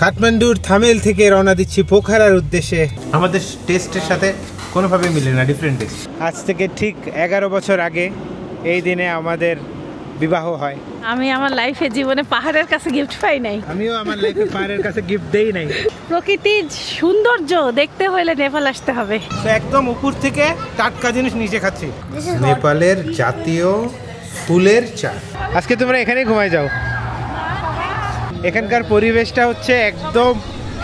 কাঠমান্ডুর থামেল থেকে রওনা দিচ্ছি পোখারার উদ্দেশ্যে। আমাদের টেস্টের সাথে কোনোভাবে মিলে না, ডিফারেন্ট টেস্ট। আজ থেকে ঠিক 11 বছর আগে এই দিনে আমাদের বিবাহ হয়। আমি আমার লাইফে জীবনে পাহাড়ের কাছে গিফট পাই নাই। আমিও আমার লাইফে পাহাড়ের কাছে গিফট দেই নাই। প্রকৃতির সৌন্দর্য দেখতে হলে নেপাল আসতে হবে। তো একদম উপর থেকে টাটকা জিনিস নিচে খাচ্ছি। নেপালের জাতীয় ফুলের চা। আজকে তোমরা এখানেই ঘুমাই যাও। এখানকার পরিবেশটা হচ্ছে একদম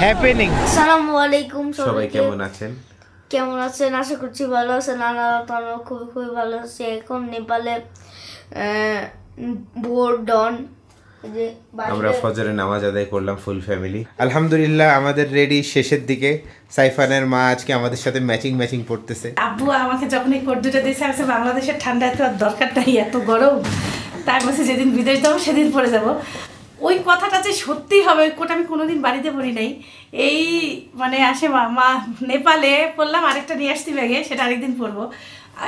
হ্যাপেনিং। আসসালামু আলাইকুম সবাই কেমন আছেন? আশা করছি ভালো আছেন। আমরা খুবই ভালো আছি। এখন নেপালে ভোর ডন, আমরা ফজরের নামাজ আদায় করলাম ফুল ফ্যামিলি। আলহামদুলিল্লাহ আমাদের রেডি শেষের দিকে। সাইফানের মা আজকে আমাদের সাথে ম্যাচিং পড়তেছে। আব্বু আমাকে যখন এই কোট দুটো দিয়েছে আমি বাংলাদেশের ঠান্ডা এত দরকার নাই, এত গরম, তাই বলছি যেদিন বিদেশ যাবো সেদিন পরে যাব। ওই কথাটা যে সত্যি হবে, ওই কোট আমি কোনোদিন বাড়িতে পরি নাই। এই মানে আসে মা নেপালে পড়লাম, আরেকটা নিয়ে আসছি ব্যাগে, সেটা আরেকদিন পরবো।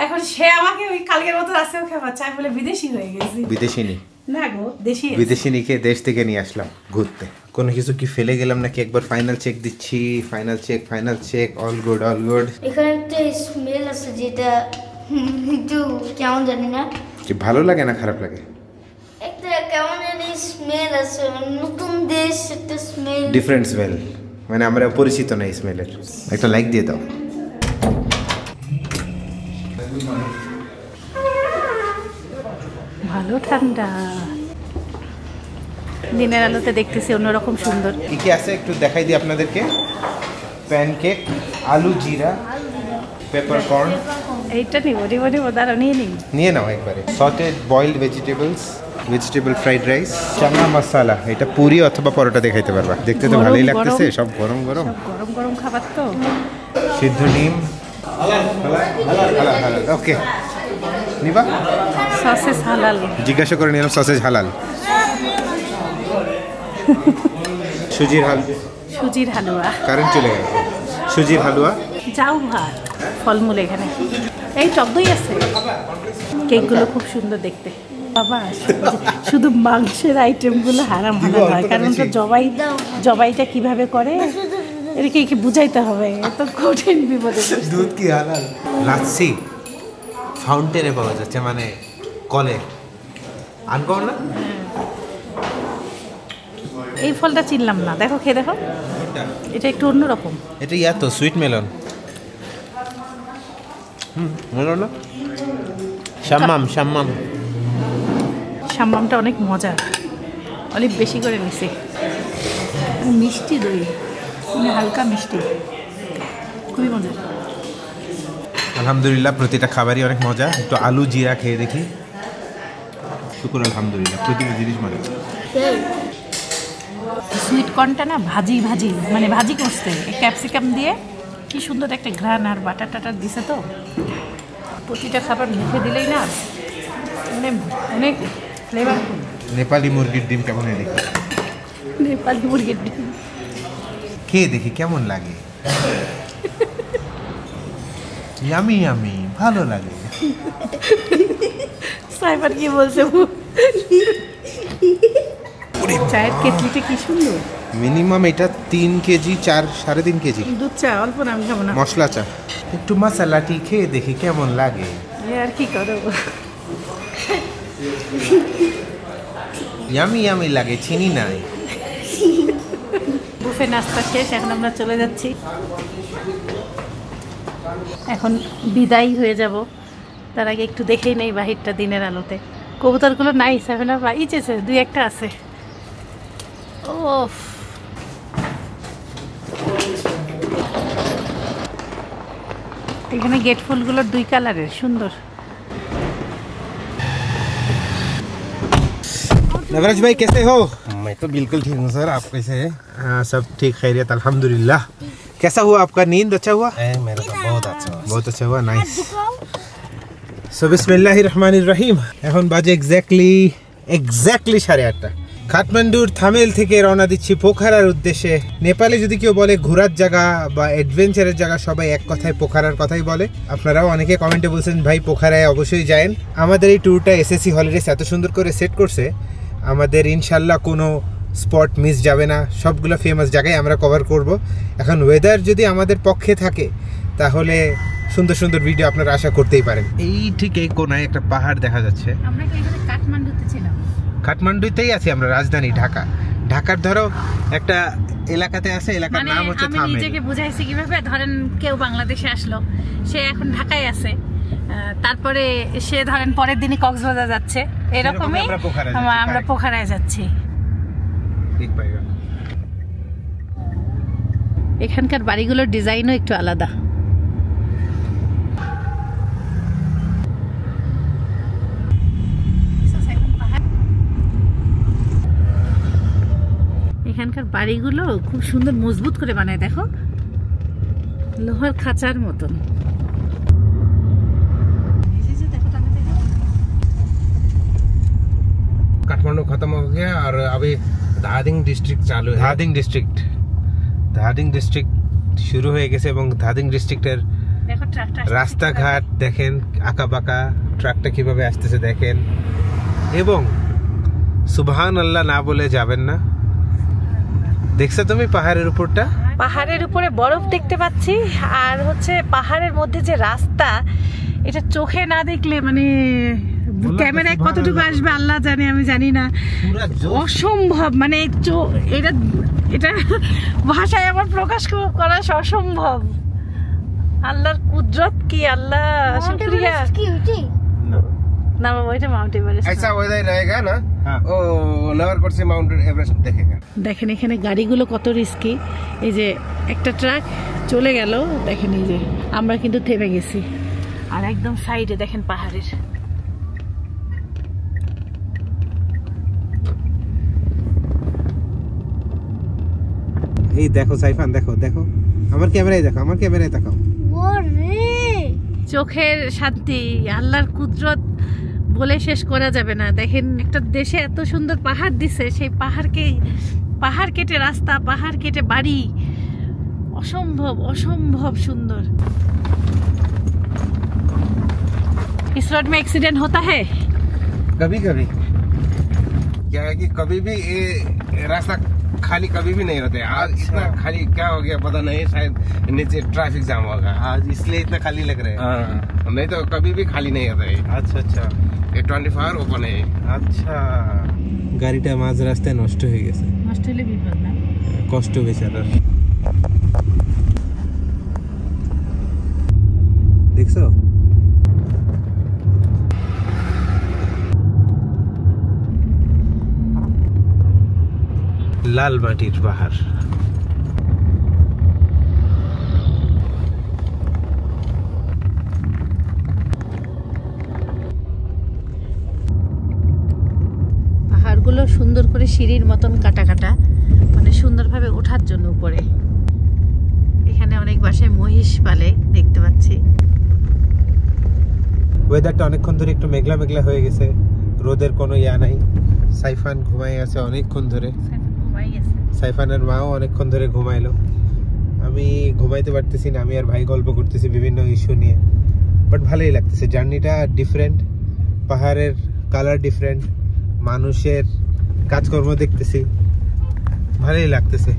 এখন সে আমাকে ওই কালকের মতো আসেও খেপা চাই বলে বিদেশি হয়ে গেছি। বিদেশিনী না গো, দেশি। বিদেশিনীকে দেশ থেকে নিয়ে আসলাম ঘুরতে। কোনো কিছু কি ফেলে গেলাম নাকি? একবার ফাইনাল চেক দিচ্ছি। Final check, all good. এখানে একটা স্মেল আছে যেটা একটু কেমন জানি না, ভালো লাগে না খারাপ লাগে? একটা কেমন জানি স্মেল আছে, নতুন দেশ, একটা স্মেল, ডিফারেন্ট স্মেল, মানে আমরা পরিচিত না এই স্মেলের। একটা লাইক দিয়ে দাও। ভালো ঠান্ডা, দিনের আলোতে দেখতেছি অন্যরকম সুন্দর। কি আছে একটু দেখাই দিই আপনাদেরকে। প্যানকেক, আলু জিরা, পেপার কর্ন। এইটা নিব দাঁড়াও, নিয়ে নাও একবারে। Sautéed boiled vegetable fried rice, chana masala. এটা পুরি অথবা পরোটা দেখাইতে পারবা। দেখতে তো ভালোই লাগতেছে, সব গরম খাবার তো। সিদ্ধ ডিম। ওকে নিবা? সসেজ হালাল। জিজ্ঞাসা করে নিলাম সসেজ হালাল। সুজির হালুয়া। কারেন্ট চলে গেল। সুজির হালুয়া, যাও ভাত, ফলমূল এখানে এই টক দই আছে। কেকগুলো খুব সুন্দর দেখতে। বাবা শুধু মাংসের আইটেমগুলো হারাম হয়, কারণ তো জবাইটা কিভাবে করে এদিকে কি বুঝাইতে হবে, এত কঠিন বিপদে। দুধ কি হালাল? লাচ্ছি ফাউন্টেনে পাওয়া যাচ্ছে, মানে কলে। আনকমন না? এই ফলটা চিনলাম না, দেখো খেয়ে দেখো। এটা একটু অন্যরকম। এটা তো সুইট মেলন। মেলন না, শাম্মামটা অনেক মজা, অনেক বেশি করে নিছে। মিষ্টি দই, হালকা মিষ্টি, খুবই মজা। আলহামদুলিল্লাহ প্রতিটা খাবারই অনেক মজা। একটু আলু জিরা খেয়ে দেখি। শুকুর আলহামদুলিল্লাহ, প্রতিটা জিনিস মজা। সুইট কর্নটা না ভাজি মানে ভাজি করছে ক্যাপসিকাম দিয়ে, কি সুন্দর একটা ঘ্রাণ, আর বাটার টাটার দিছে। তো প্রতিটা খাবার মুখে দিলেই না মানে অনেক ফ্লেভারফুল। নেপালি মুরগির ডিম কেমন দেখি? নেপালি মুরগির ডিম খেয়ে দেখি কেমন লাগে। ইয়ামি ভালো লাগে। সাইবার কি বলছে? চায়ের কেটলিটা কি সুন্দর। মিনিমাম এটা 3 কেজি, 3.5 কেজি দুধ চা। অল্প না, আমি খাবো না। মশলা চা। একটু মশলাটি খেয়ে দেখি কেমন লাগে। আর কি করো, ইয়ামি লাগে, চিনি নাই। বুফে নাস্তা শেষ, এখন আমরা চলে যাচ্ছি। এখন বিদায় হয়ে যাব, তার আগে একটু দেখেই নেই বাহিরটা দিনের আলোতে। কবুতরগুলো নাই, 7 ইচেছে, 2-1টা আছে। ও এখানে গেট ফুলগুলোর 2 কালারের, সুন্দর। नवराज भाई कैसे हो? मैं तो बिल्कुल ठीक हूँ सर, आप कैसे हैं? हाँ सब ठीक, खैरियत अल्हम्दुलिल्लाह। कैसा हुआ आपका नींद? अच्छा हुआ? मेरा तो बहुत अच्छा हुआ। नाइस। सो बिस्मिल्लाहिर रहमानिर रहीम। এখন বাজে এক্স্যাক্টলি 8:30। কাঠমান্ডুর থামেল থেকে রওনা দিচ্ছি পোখারার উদ্দেশ্যে। নেপালে যদি কেউ বলে ঘোরার জায়গা বা অ্যাডভেঞ্চারের জায়গা, সবাই এক কথায় পোখারার কথাই বলে। আপনারাও অনেকে কমেন্টে বলছেন ভাই পোখারায় অবশ্যই যায়েন। আমাদের এই ট্যুরটা এসএসসি হলিডেজ এত সুন্দর করে সেট করছে, আমাদের ইনশাল্লাহ কোনো স্পট মিস যাবে না, সবগুলো ফেমাস জায়গায় আমরা কভার করব। এখন ওয়েদার যদি আমাদের পক্ষে থাকে তাহলে সুন্দর সুন্দর ভিডিও আপনারা আশা করতেই পারেন। এই ঠিক এই কোনায় একটা পাহাড় দেখা যাচ্ছে। আমরা কি এখানে কাঠমান্ডুতে ছিলাম? কাঠমান্ডুতেই আছি আমরা, রাজধানী ঢাকা। ঢাকার ধরো একটা এলাকাতে আছে, এলাকার নাম হচ্ছে থামেল। আমি নিজেকে বুঝাইছি কিভাবে, ধরেন কেউ বাংলাদেশে আসলো, সে এখন ঢাকায় আছে, তারপরে সে ধরেন পরের দিনই কক্সবাজার যাচ্ছে, এরকমই আমরা পোখারায় যাচ্ছি। ঠিক পাইবা। এখানকার বাড়িগুলোর ডিজাইনও একটু আলাদা। এখানকার বাড়িগুলো খুব সুন্দর মজবুত করে বানায়, দেখো লোহার খাঁচার মতন। काठमांडू खत्म हो गया और अभी धादिंग डिस्ट्रिक्ट चालू है। ধাদিং ডিস্ট্রিক্ট শুরু হয়ে গেছে এবং ধাদিং ডিস্ট্রিক্টের দেখো ট্রাকটা রাস্তাঘাট দেখেন, আঁকা বাঁকা, ট্রাকটা কিভাবে আসতেছে দেখেন। এবং সুবহান আল্লাহ না বলে যাবেন না। দেখছো তুমি পাহাড়ের উপরটা? পাহাড়ের উপরে বরফ দেখতে পাচ্ছি, আর হচ্ছে পাহাড়ের মধ্যে যে রাস্তা, এটা চোখে না দেখলে মানে ক্যামেরায় কতটুকু আসবে আল্লাহ জানে, আমি জানি না, অসম্ভব। মানে এটা এটা ভাষায় আমার প্রকাশ করা অসম্ভব। আল্লাহর কুদরত কি, আল্লাহ শুকরিয়া। না বাবা, এটা মাউন্ট এভারেস্ট। ऐसा वेदर रहेगा ना, ओ नवरकोट से माउंट एवरेस्ट देखेगा। দেখেন এখানে গাড়িগুলো কত রিস্কি। এই যে একটা ট্রাক চলে গেল, দেখেন এই যে আমরা কিন্তু থেমে গেছি, আর একদম সাইডে দেখেন পাহাড়ের। এই দেখো সাইফান, দেখো দেখো আমার ক্যামেরায়, দেখো আমার ক্যামেরায় তাকাও। চোখের শান্তি, আল্লাহর কুদরত বলে শেষ করা যাবে না। দেখেন একটা দেশে এত সুন্দর পাহাড় দিছে, সেই পাহাড় কেটে রাস্তা, পাহাড় কেটে বাড়ি, অসম্ভব অসম্ভব সুন্দর। इस रोड में एक्सीडेंट होता है कभी कभी। क्या है कि कभी भी ये रास्ता खाली कभी भी नहीं रहते। आज इतना खाली क्या हो गया पता नहीं, शायद नीचे ट्रैफिक जाम होगा आज, इसलिए इतना खाली लग रहा है। नहीं तो कभी भी खाली नहीं रहता है। আচ্ছা আচ্ছা, ये 24 आवर ओपन है। আচ্ছা। গাড়িটা মাঝ রাস্তায় নষ্ট হয়ে গেছে, নষ্ট হলে বিপদ না, কষ্ট বেচারার। দেখছো লাল মাটির পাহাড়। পাহাড়গুলো সুন্দর করে সিঁড়ির মতন কাটা কাটা, মানে সুন্দরভাবে ওঠার জন্য উপরে। এখানে অনেক বাসায় মহিষ পালে দেখতে পাচ্ছি। ওয়েদারটা অনেকক্ষণ ধরে একটু মেঘলা মেঘলা হয়ে গেছে, রোদের কোনো ইয়া নাই। সাইফান ঘুমাই আছে অনেকক্ষণ ধরে, সাইফানের মাও অনেকক্ষণ ধরে ঘুমাইলো। আমি ঘুমাইতে পারতেছি না, আমি আর ভাই গল্প করতেছি বিভিন্ন ইস্যু নিয়ে। বাট ভালোই লাগতেছে, জার্নিটা ডিফারেন্ট, পাহাড়ের কালার ডিফারেন্ট, মানুষের কাজকর্ম দেখতেছি, ভালোই লাগতেছে।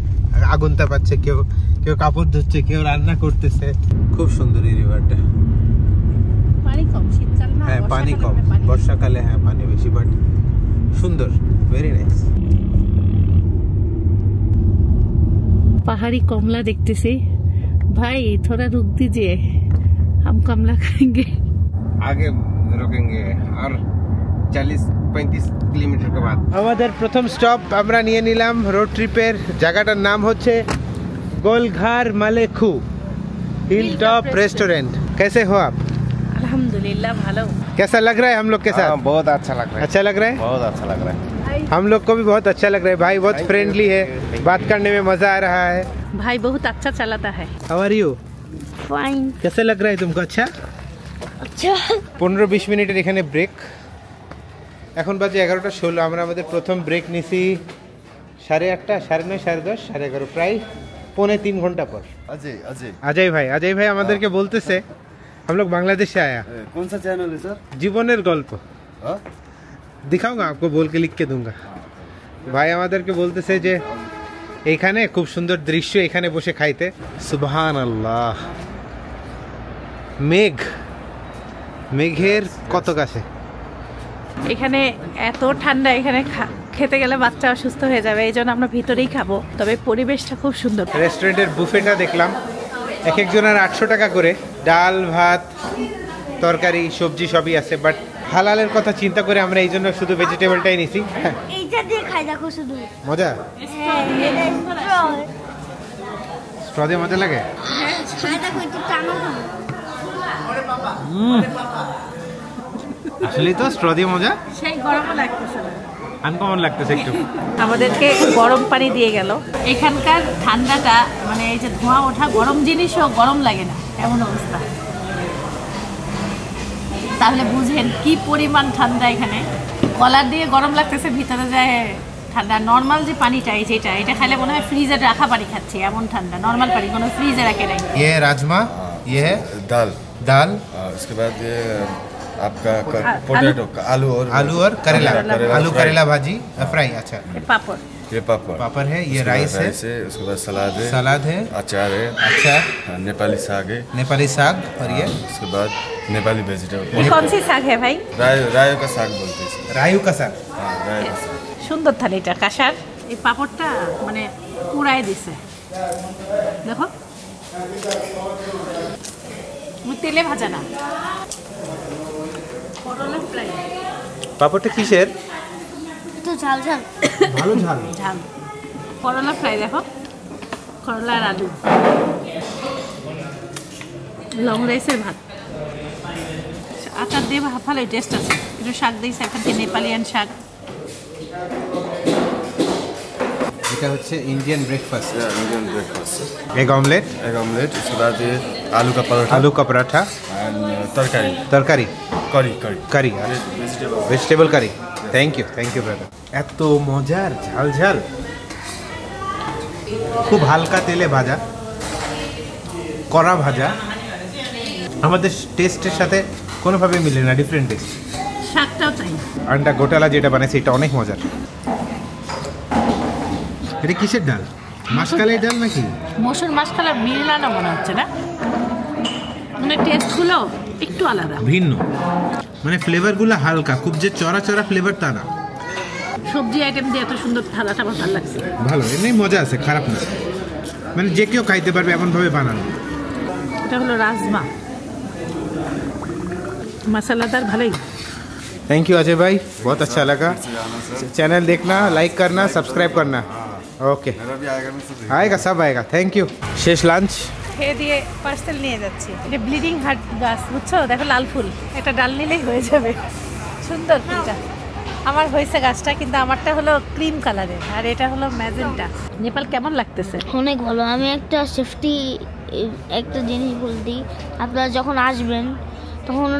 আগুন তাপাচ্ছে, কেউ কেউ কাপড় ধুচ্ছে, কেউ রান্না করতেছে। খুব সুন্দর এই রিভারটা। পানি কম শীতকাল না, হ্যাঁ পানি কম, বর্ষাকালে হ্যাঁ পানি বেশি, বাট সুন্দর, ভেরি নাইস। पहाड़ी कमला देखते से भाई थोड़ा रुक दीजिए, हम कमला खाएंगे। आगे रुकेंगे और 40-35 किलोमीटर के बाद। আমাদের প্রথম স্টপ আমরা নিয়ে নিলাম রোড ট্রিপের। জায়গাটার নাম হচ্ছে গোলঘার মালেখু हिल टॉप रेस्टोरेंट। कैसे हो आप? अल्हम्दुलिल्लाह भालो। कैसा लग रहा है हम लोग के साथ? बहुत अच्छा लग रहा है। अच्छा लग रहा है? बहुत अच्छा लग रहा है। हम लोग को भी बहुत अच्छा लग रहा है। भाई बहुत फ्रेंडली है, बात करने में मजा आ रहा है। भाई बहुत अच्छा चलाता है। How are you? ফাইন। कैसे लग रहा है तुमको? अच्छा। আচ্ছা 15-20 মিনিটের এখানে ব্রেক। এখন বাজে 11:16। আমরা আমাদের প্রথম ব্রেক নিছি 8:30, 9:30, 10:30, 11:30, প্রায় 2.5 घंटा पर। अजय भाई আমাদেরকে বলতেছে हम लोग बांग्लादेश से आया। कौन सा चैनल है सर? জীবনের গল্প हाँ? दिखाऊंगा आपको, बोल के लिख के दूंगा। ভাই আমাদেরকে বলতেছে যে এইখানে খুব সুন্দর দৃশ্য, এখানে বসে খাইতে। সুবহানাল্লাহ, মেঘের কত কাছে। এখানে এত ঠান্ডা, এখানে খেতে গেলে বাচ্চা অসুস্থ হয়ে যাবে, এই জন্য আমরা ভিতরেই খাবো। তবে পরিবেশটা খুব সুন্দর। রেস্টুরেন্টের বুফেটা দেখলাম, এক একজনের 800 টাকা করে, ডাল ভাত তরকারি সবজি সবই আছে। বাট হালালের কথা চিন্তা করে আমরা এই জন্য শুধু ভেজিটেবলটাই নিছি। এইটা দিয়ে খাই দেখো শুধু মজা, স্ট্র দিয়ে মজা লাগে। আসলে তো স্ট্র দিয়ে মজা, সেই গরমও লাগতেছে না, আনকমন লাগতেছে একটু। আমাদেরকে গরম পানি দিয়ে গেল। এখানকার ঠান্ডাটা মানে এই যে ধোঁয়া ওঠা গরম জিনিসও গরম লাগে না, এমন অবস্থা। তাহলে বুঝেন কি পরিমাণ ঠান্ডা এখানে। গলার দিয়ে গরম লাগতেছে, ভিতরে যায় ঠান্ডা। নর্মাল যে পানিটা এই যেটা, এটা খেলে মনে হয় ফ্রিজে রাখা পানি খাচ্ছি, এমন ঠান্ডা। নর্মাল পানি কোনো ফ্রিজে রাখে নাই। ये राजमा, ये है दाल, उसके बाद ये आपका पोटैटो, आलू और करेला, आलू करेला भाजी फ्राई। अच्छा, पापड़, ये पापड़ है, ये राइस है, उसके बाद सलाद है, अचार है, नेपाली साग है, और ये उसके बाद नेपाली वेजिटेबल। ये कौन सी साग है भाई? रायो का साग बोलते हैं इसको। रायू का साग। हाँ, रायो का साग। সুন্দর থালিটা কাঁসার। এই পাপড়টা মানে পুরাই দিছে, দেখো তেলে ভাজা না। পাপড়টা কিসের? তো ঝাল ঝাল, ভালো ঝাল। করলা ফ্রাই, দেখো করলা আর আলু। লং রাইসের ভাত, আচার দিয়ে ভালো টেস্ট আছে। একটু শাক দিয়েছে, এখান থেকে নেপালিয়ান শাক। এটা হচ্ছে Indian breakfast. Indian breakfast, egg omelette, उसके बाद ये आलू का पराठा एंड तरकारी, curry, vegetable curry. Thank you brother. এত মজার ঝাল, খুব হালকা তেলে ভাজা, কড়া ভাজা, আমাদের টেস্টের সাথে কোনোভাবে মিলে না, ডিফারেন্ট টেস্ট। শাকটাও চাই। আন্ডা গোটালা যেটা বানাইছে এটা অনেক মজার। এটা কিসের ডাল? মাসকালের ডাল নাকি মসুর মাসকালা মিলানো মনে হচ্ছে না, মানে টেস্টগুলো একটু আলাদা, ভিন্ন, মানে ফ্লেভারগুলো হালকা, খুব যে চড়া ফ্লেভার তা না। সবজি আইটেম দিয়ে এত সুন্দর থালাটা আমার ভালো লাগছে। ভালো, এমনি মজা আছে, খারাপ না, মানে যে কেউ খাইতে পারবে এমনভাবে বানানো। এটা হলো রাজমা, मसालादार भाई। थैंक यू अजय भाई, बहुत अच्छा लगा। चैनल देखना, लाइक करना, सब्सक्राइब करना। ओके, आएगा, सब आएगा। Thank you. शेष लंच খেয়ে দিয়ে পার্সেল নিয়ে যাচ্ছি। এটা ব্লিডিং হার্ট গাছ, বুঝছো? দেখো লাল ফুল, এটা ডাল নিলেই হয়ে যাবে। সুন্দর ফুলটা আমার হয়েছে গাছটা, কিন্তু আমারটা হলো ক্রিম কালারের আর এটা হলো ম্যাজেন্টা। নেপাল কেমন লাগতেছে? অনেক ভালো। আমি একটা সেফটি একটা জিনিস বলতে, আপনারা যখন আসবেন তখন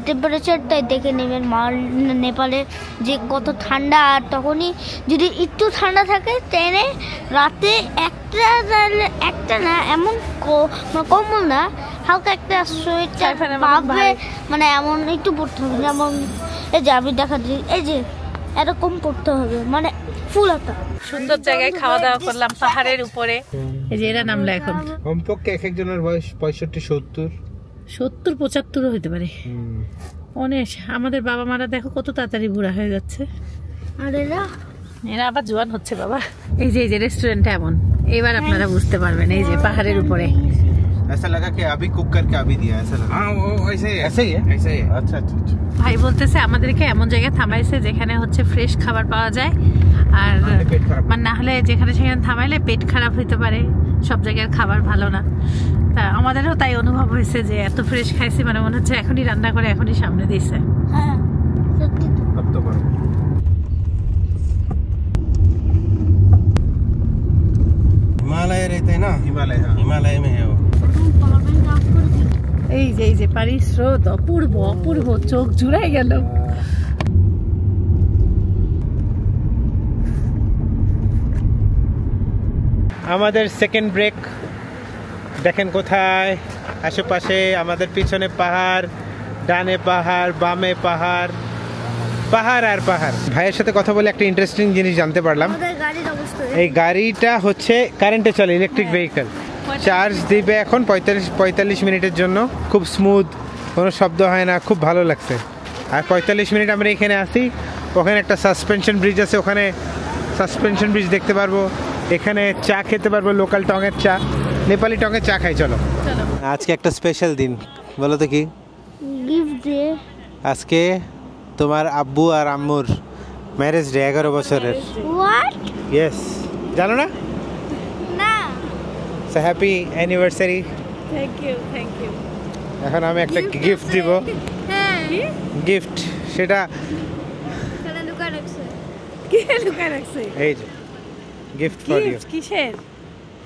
টেম্পারেচারটাই দেখে নেবেন নেপালের যে কত ঠান্ডা। আর তখনই যদি একটু ঠান্ডা থাকে ট্রেনে রাতে একটা না এমন কম্বল না, হালকা একটা সোয়েটার পাবে, মানে এমন একটু পড়তে হবে। যেমন এই যে আমি দেখা দিই, এই যে এরকম পড়তে হবে, মানে ফুল হাতা। সুন্দর জায়গায় খাওয়া দাওয়া করলাম পাহাড়ের উপরে। এই যে এরা নামলো এখন। কমপক্ষে এক একজনের বয়স 65-70, 70-75 হতে পারে। অনেক। আমাদের বাবা মারা দেখো কত তাড়াতাড়ি বুড়া হয়ে যাচ্ছে, আর এরা আবার জোয়ান হচ্ছে বাবা। এই যে রেস্টুরেন্টটা এমন, এবার আপনারা বুঝতে পারবেন। এই যে পাহাড়ের উপরে। ऐसा लगा कि अभी कुक करके अभी दिया, ऐसा लगा। हाँ वो ऐसे ही है। अच्छा। ভাই বলতেছে আমাদেরকে এমন জায়গায় থামাইছে যেখানে হচ্ছে ফ্রেশ খাবার পাওয়া যায়, আর মানে না হলে যেখানে সেখানে থামাইলে পেট খারাপ হইতে পারে, সব জায়গার খাবার ভালো না। তা আমাদেরও তাই অনুভব হয়েছে যে এত ফ্রেশ খাইছি, মানে মনে হচ্ছে এখনই রান্না করে এখনই সামনে দিয়েছে। হ্যাঁ সত্যি তো। हिमालय रहते हैं ना, हिमालय में है वो। এই যে পানির স্রোত অপূর্ব অপূর্ব, চোখ জুড়াই গেল। আমাদের সেকেন্ড ব্রেক দেখেন কোথায়, আশেপাশে আমাদের পিছনে পাহাড়, ডানে পাহাড়, বামে পাহাড়, পাহাড় আর পাহাড়। ভাইয়ের সাথে কথা বলে একটা ইন্টারেস্টিং জিনিস জানতে পারলাম। আমাদের গাড়ির অবস্থা এই গাড়িটা হচ্ছে কারেন্টে চলে, ইলেকট্রিক ভেহিকল। চার্জ দিবে এখন 45 মিনিটের জন্য। খুব স্মুথ, কোনো শব্দ হয় না, খুব ভালো লাগছে। আর 45 মিনিট আমরা এখানে আসি। ওখানে একটা সাসপেনশন ব্রিজ আছে, ওখানে সাসপেনশন ব্রিজ দেখতে পারবো। এখানে চা খেতে পারবো, লোকাল টঙের চা, নেপালি টঙের চা খাই। চলো আজকে একটা স্পেশাল দিন, বলো তো কি? গিফট দিয়ে আজকে তোমার আব্বু আর আম্মুর ম্যারেজ ডে, 11 বছরের। হোয়াট? ইয়েস, জানো না? না। So happy anniversary. Thank you. এখন আমি একটা গিফট দিব। হ্যাঁ, গিফট সেটা কেন লুকায় রাখছে? কে লুকায় রাখছে? এই যে গিফট ফর ইউ। কিসের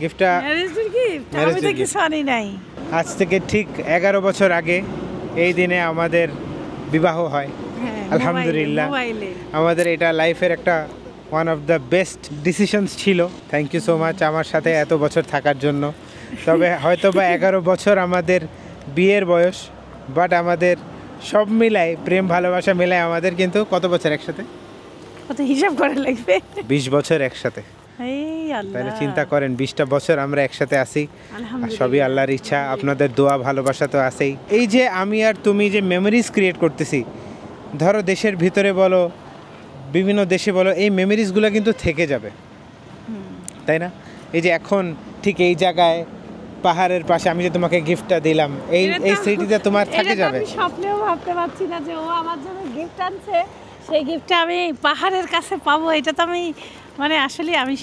গিফটটা ম্যারেজের গিফট? আমি Marriage তো এর কিছু আনি নাই। আজ থেকে ঠিক 11 বছর আগে এই দিনে আমাদের বিবাহ হয়। হ্যাঁ, আলহামদুলিল্লাহ। মোবাইলে আমাদের এটা লাইফের একটা one of the best decisions ছিল। থ্যাংক ইউ সো মাচ আমার সাথে এত বছর থাকার জন্য। তবে হয়তো বা 11 বছর আমাদের বিয়ের বয়স, বাট আমাদের সব মিলাই, প্রেম ভালোবাসা মিলাই আমাদের কিন্তু কত বছর একসাথে? কত হিসাব করে লাগবে? 20 বছর একসাথে। এই আল্লাহ, তাহলে চিন্তা করেন 20টা বছর আমরা একসাথে আছি। আর আলহামদুলিল্লাহ। সবই আল্লাহর ইচ্ছা, আপনাদের দোয়া ভালোবাসা তো আছেই। এই যে আমি আর তুমি যে মেমোরিজ ক্রিয়েট করতেছি, ধরো দেশের ভিতরে বলো, বিভিন্ন দেশে বলো, এই মেমোরিজগুলো কিন্তু থেকে যাবে, তাই না? এই যে এখন ঠিক এই জায়গায় পাহাড়ের পাশে আমি যে তোমাকে গিফটটা দিলাম, এই স্মৃতিটা তোমার থেকে যাবে। আমি স্বপ্নেও ভাবতে পারছি না যে ও আমার জন্য গিফট আনছে, সেই গিফটটা আমি পাহাড়ের কাছে পাবো। এটা তো আমি মানে আসলে আমি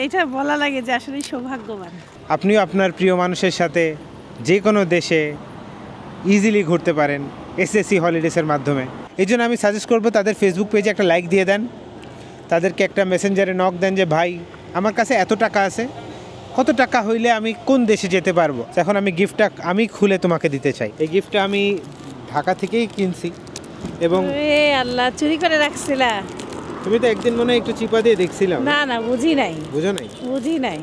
এটা বলা লাগে যে আসলে সৌভাগ্যবান। আপনিও আপনার প্রিয় মানুষের সাথে যে কোনো দেশে ইজিলি ঘুরতে পারেন এসএসসি হলিডেসের মাধ্যমে। এই জন্য আমি সাজেস্ট করবো তাদের ফেসবুক পেজে একটা লাইক দিয়ে দেন, তাদেরকে একটা মেসেঞ্জারে নক দেন যে ভাই আমার কাছে এত টাকা আছে, কত টাকা হইলে আমি কোন দেশে যেতে পারবো। এখন আমি গিফটটা আমি খুলে তোমাকে দিতে চাই। এই গিফটটা আমি ঢাকা থেকেই কিনছি এবং এ আল্লাহ, চুরি করে রাখছিলা? তুমি তো একদিন মনে হয় একটু চিপা দিয়ে দেখছিলাম। না না, বুঝি নাই। বুঝো নাই? বুঝি নাই।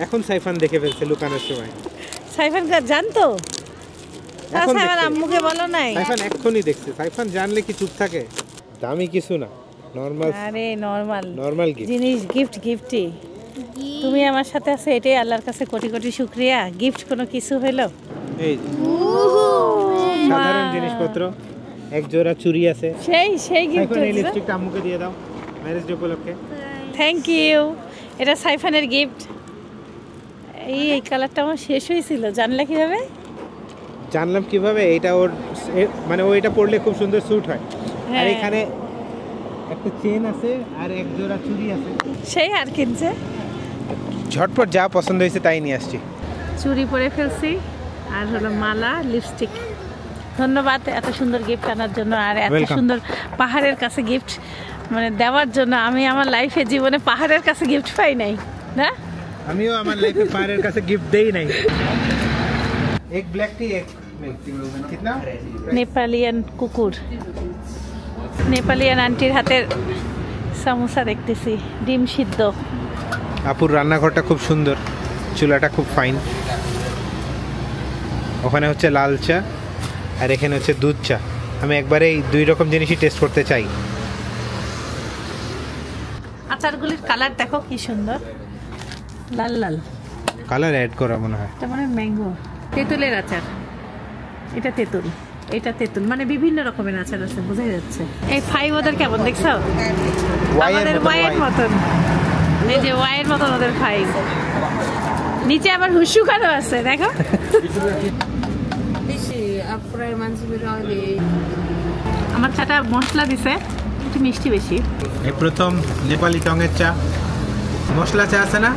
এখন সাইফান দেখে ফেলছে লুকানোর সময়। সাইফান জানতো? এখন সাইফান দেখছে। আম্মুকে বলো নাই? সাইফান এক্ষুনি দেখছে। সাইফান জানলে কি চুপ থাকে? দামি কিছু না, নরমাল আরে নরমাল গিফট জিনিস, গিফটই। তুমি আমার সাথে আছে, এটাই আল্লাহর কাছে কোটি কোটি শুকরিয়া। গিফট কোনো কিছু হলো? এই যে সাধারণ জিনিসপত্র, এক জোড়া চুড়ি আছে। সেই গিফট। সাইফান এই লিপস্টিকটা আম্মুকে দিয়ে দাও ম্যারেজ ডে উপলক্ষে। Thank you. এটা সাইফানের গিফট। এই কালারটা আমার শেষ হয়েছিল, জানলে কিভাবে? জানলাম কিভাবে? এটা ওর মানে ও এটা পরলে খুব সুন্দর স্যুট হয়। আর হ্যাঁ। এখানে একটা চেন আছে আর এক জোড়া চুড়ি আছে। সেই আর কিনছে। ঝটপট যা পছন্দ হয়েছে তাই নিয়ে আসছি। চুড়ি পরে ফেলছি আর হলো মালা, লিপস্টিক। ধন্যবাদ এত সুন্দর গিফট আনার জন্য আর এত Welcome. সুন্দর পাহাড়ের কাছে গিফট মানে দেওয়ার জন্য। আমি আমার লাইফে জীবনে পাহাড়ের কাছে গিফট পাই নাই, না? আমিও আমার লাইফে পাহাড়ের কাছে গিফট দেই নাই। এক ব্ল্যাক টি এক কিতনা? নেপালিয়ান কুকুর, নেপালিয়ান আন্টির হাতের সামোসা দেখতেছি, ডিম সিদ্ধ। আপুর রান্নাঘরটা খুব সুন্দর, চুলাটা খুব ফাইন। ওখানে হচ্ছে লাল চা আর এখানে হচ্ছে দুধ চা। আমি একবারে এই দুই রকম জিনিসই টেস্ট করতে চাই। আচারগুলির কালার দেখো কি সুন্দর, লাল লাল। কালার অ্যাড করা মনে হয়। এটা মানে ম্যাঙ্গো, তেঁতুলের আচার। এটা তেঁতুল, এটা তেঁতুল, মানে বিভিন্ন রকমের আচার আছে, বোঝা যাচ্ছে। এই ফাইভ ওদের কেমন দেখছো? আমাদের ওয়াইয়ের মতন। এই যে ওয়াইয়ের মতন ওদের ফাইভ। নিচে আবার হুসুকারও আছে, দেখো। আমার চাটা মশলা দিছে, একটু মিষ্টি বেশি। এই প্রথম নেপালি টঙের চা, মশলা চা আছে না,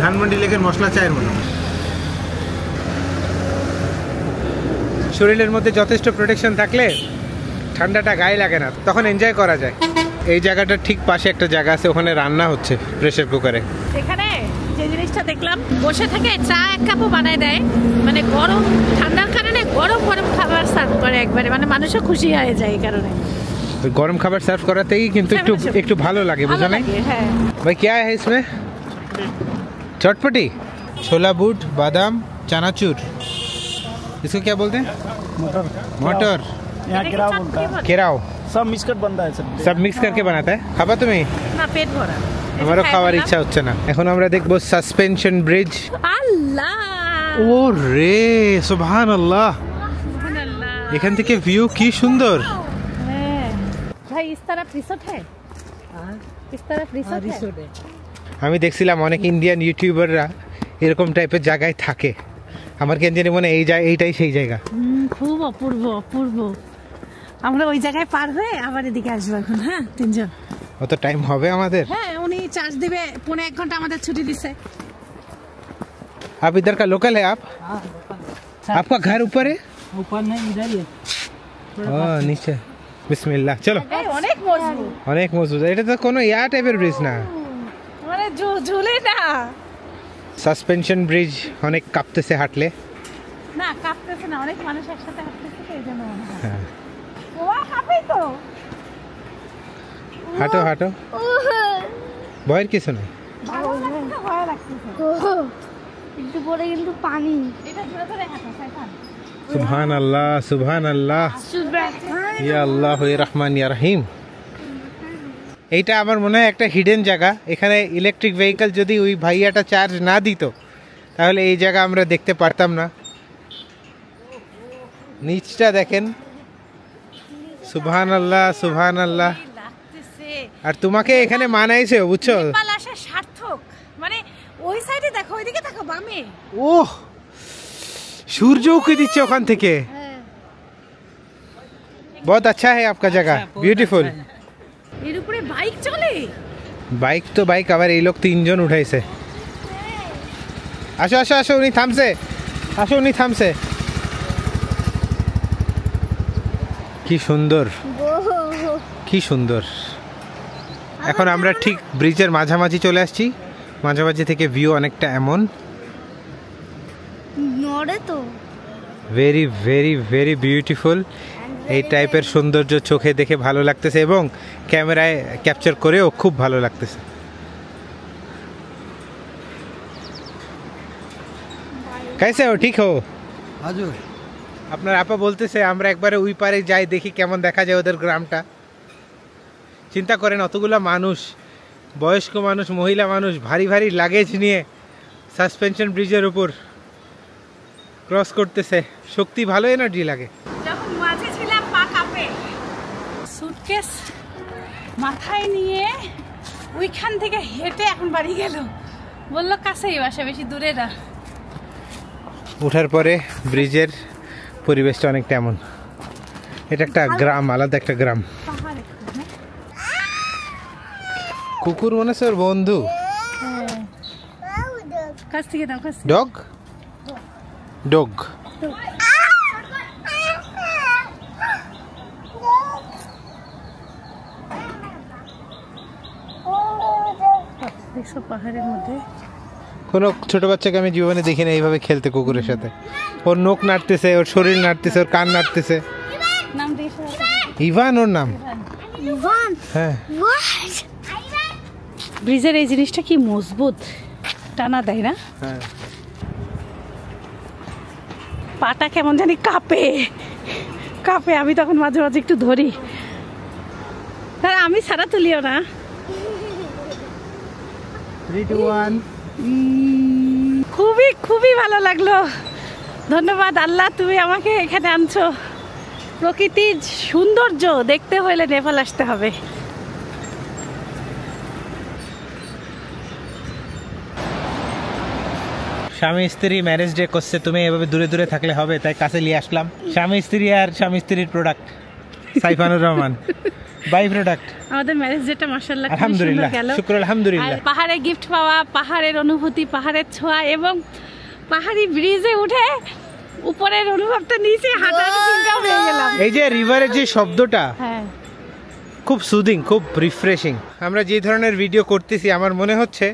ধানমন্ডি লেকের মশলা চায়ের মতো। শরীরের মধ্যে যথেষ্ট প্রোটেকশন থাকলে ঠান্ডাটা গায়ে লাগে না, তখন এনজয় করা যায়। এই জায়গাটার ঠিক পাশে একটা জায়গা আছে, ওখানে রান্না হচ্ছে প্রেসার কুকারে। এখানে যে জিনিসটা দেখলাম, বসে থেকে চা এক কাপও বানায় দেয়, মানে গরম ঠান্ডার কারণে গরম গরম খাবার সার্ভ করে একবারে, মানে মানুষও খুশি হয়ে যায় এই কারণে। গরম খাবার সার্ভ করাতেই কিন্তু একটু ভালো লাগে, বুঝা নাই? হ্যাঁ भाई क्या है इसमें? चटपटी, छोला बूट, बादाम, चनाचूर, इसको क्या बोलते हैं? मटर। এটা কি চাটনি বলে? केराव। सब मिक्स कर बनता है सब मिक्स करके बनाता है। খাবা তুমি? না, পেট ভরা। আমারও খাওয়ার ইচ্ছা হচ্ছে না। এখন আমরা দেখবো সাসপেনশন ব্রিজ। আল্লাহ, ও রে, সুবহানাল্লাহ। সুবহানাল্লাহ। এখান থেকে ভিউ কি সুন্দর। হ্যাঁ ভাই, इस तरफ रिसोर्ट है। इस तरफ रिसोर्ट है। আমি দেখছিলাম অনেক ইন্ডিয়ান ইউটিউবাররা এরকম টাইপের জায়গায় থাকে। আমার কেন জানি মনে এইটাই সেই জায়গা। খুব অপূর্ব অপূর্ব। আমরা ওই জায়গায় পার হয়ে আবার এদিকে আসবো এখন। হ্যাঁ, তিনজন। অত টাইম হবে আমাদের? হ্যাঁ, উনি চার্জ দিবে, 1.5 ঘন্টা আমাদের ছুটি দিছে। आप इधर का लोकल है आप? आपका घर ऊपर है? ऊपर नहीं, इधर ही है। हाँ, नीचे। बिस्मिल्लाह, चलो। অনেক মজবুত, অনেক মজবুত। এটা তো কোনো ইয়া টাইপের ব্রিজ না, মানে ঝুলে না। সাসপেনশন ব্রিজ অনেক কাঁপতেছে হাঁটলে। না, কাঁপতেছে না, অনেক মানুষ একসাথে হাঁটতেছে তো, এই জন্য মনে হয়। হ্যাঁ, ও কাঁপে তো। হাঁটো হাঁটো, ভয়ের কিছু নেই। ভয় লাগতেছে। একটু পরে কিন্তু পানি। এটা ধরে ধরে হাঁটো, সাইফান। সুবহান আল্লাহ, সুবহান আল্লাহ, ইয়া আল্লাহ ইয়া রহমান ইয়া রহিম। এইটা আমার মনে হয় একটা হিডেন জায়গা। এখানে ইলেকট্রিক ভেহিকল যদি ওই ভাইয়াটা চার্জ না দিত তাহলে এই জায়গা আমরা দেখতে পারতাম না। নিচটা দেখেন, সুবহান আল্লাহ, সুবহান আল্লাহ। লাগতেছে। আর তোমাকে এখানে মানাইছে, বুঝছো? নেপাল আসা সার্থক। মানে ওই সাইডে দেখো, ওইদিকে দেখো, বামে। ওহ, সূর্য উঁকি দিচ্ছে ওখান থেকে। बहुत अच्छा है आपका जगह, ब्यूटीफुल। এর উপরে বাইক চলে। বাইক তো বাইক, আবার এই লোক 3 জন উঠাইছে। আসো আসো আসো, উনি থামছে, আসো উনি থামছে। কি সুন্দর, কি সুন্দর। এখন আমরা ঠিক ব্রিজের মাঝামাঝি চলে আসছি। মাঝামাঝি থেকে ভিউ অনেকটা এমন। নড়ে তো। Very very very beautiful. এই টাইপের সৌন্দর্য চোখে দেখে ভালো লাগতেছে এবং ক্যামেরায় ক্যাপচার করেও খুব ভালো লাগতেছে। कैसे हो, ठीक हो? हाजुर আপনার আপা বলতেছে আমরা একবারে ওই পারে যাই, দেখি কেমন দেখা যায় ওদের গ্রামটা। চিন্তা করেন, অতগুলো মানুষ, বয়স্ক মানুষ, মহিলা মানুষ, ভারী ভারী লাগেজ নিয়ে সাসপেনশন ব্রিজের উপর ক্রস করতেছে। শক্তি, ভালো এনার্জি লাগে। যখন মাঝে ছিলাম পা কাঁপে। সুটকেস মাথায় নিয়ে ওইখান থেকে হেঁটে এখন বাড়ি গেল। বললো কাছেই বাসা, বেশি দূরে না। ওঠার পরে ব্রিজের পরিবেশটা অনেকটা এমন। এটা একটা গ্রাম, আলাদা একটা গ্রাম। পাহাড়ে কুকুর মনে হচ্ছে ওর বন্ধু। কাছ থেকে দাও, কাছ থেকে। Dog, dog. দেখছো পাহাড়ের মধ্যে কোনো ছোট বাচ্চাকে আমি জীবনে দেখি না এইভাবে খেলতে কুকুরের সাথে। ওর নখ নাড়তেছে, ওর শরীর নাড়তেছে, ওর কান নাড়তেছে। নাম দিয়েছে ইভান ওর নাম। ইভান, হ্যাঁ, ব্রিজের এই জিনিসটা কি মজবুত, টানা দেয় না? হ্যাঁ। পাটা কেমন জানি কাঁপে কাঁপে। আমি তখন মাঝে মাঝে একটু ধরি, তার আমি ছাড়া তুলিও না। 3, 2, 1। খুবই খুবই ভালো লাগলো। ধন্যবাদ আল্লাহ, তুমি আমাকে এখানে আনছো। প্রকৃতির সৌন্দর্য দেখতে হলে নেপাল আসতে হবে। স্বামী স্ত্রী ম্যারেজ ডে করছে, তুমি এভাবে দূরে দূরে থাকলে হবে, তাই কাছে নিয়ে আসলাম। স্বামী স্ত্রী আর স্বামী স্ত্রীর product, Saifanur Rahman by product. আমাদের ম্যারেজ ডেটা মাশাআল্লাহ আলহামদুলিল্লাহ, শুকর আলহামদুলিল্লাহ। পাহাড়ে গিফট পাওয়া, পাহাড়ের অনুভূতি, পাহাড়ের ছোঁয়া এবং পাহাড়ি ব্রিজে উঠে উপরের অনুভবটা নিচে হাঁটার ফিলটাও পেয়ে গেলাম। এই যে রিভারের যে শব্দটা, হ্যাঁ, খুব সুদিং, খুব রিফ্রেশিং। আমরা যে ধরনের ভিডিও করতেছি, আমার মনে হচ্ছে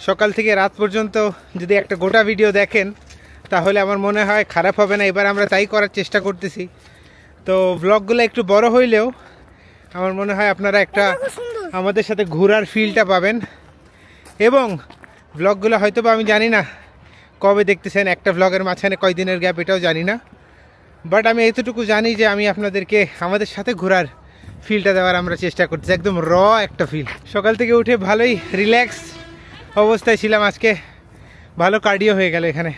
সকাল থেকে রাত পর্যন্ত যদি একটা গোটা ভিডিও দেখেন তাহলে আমার মনে হয় খারাপ হবে না। এবার আমরা তাই করার চেষ্টা করতেছি। তো ব্লগগুলো একটু বড় হইলেও আমার মনে হয় আপনারা একটা আমাদের সাথে ঘোরার ফিলটা পাবেন। এবং ব্লগগুলো হয়তো বা আমি জানি না কবে দেখতেছেন, একটা ব্লগের মাঝখানে কয়দিনের গ্যাপ এটাও জানি না, বাট আমি এতটুকু জানি যে আমি আপনাদেরকে আমাদের সাথে ঘোরার ফিলটা দেওয়ার আমরা চেষ্টা করছি, একদম র একটা ফিল। সকাল থেকে উঠে ভালোই রিল্যাক্স অবস্থায় ছিলাম, আজকে ভালো কার্ডিও হয়ে গেল এখানে।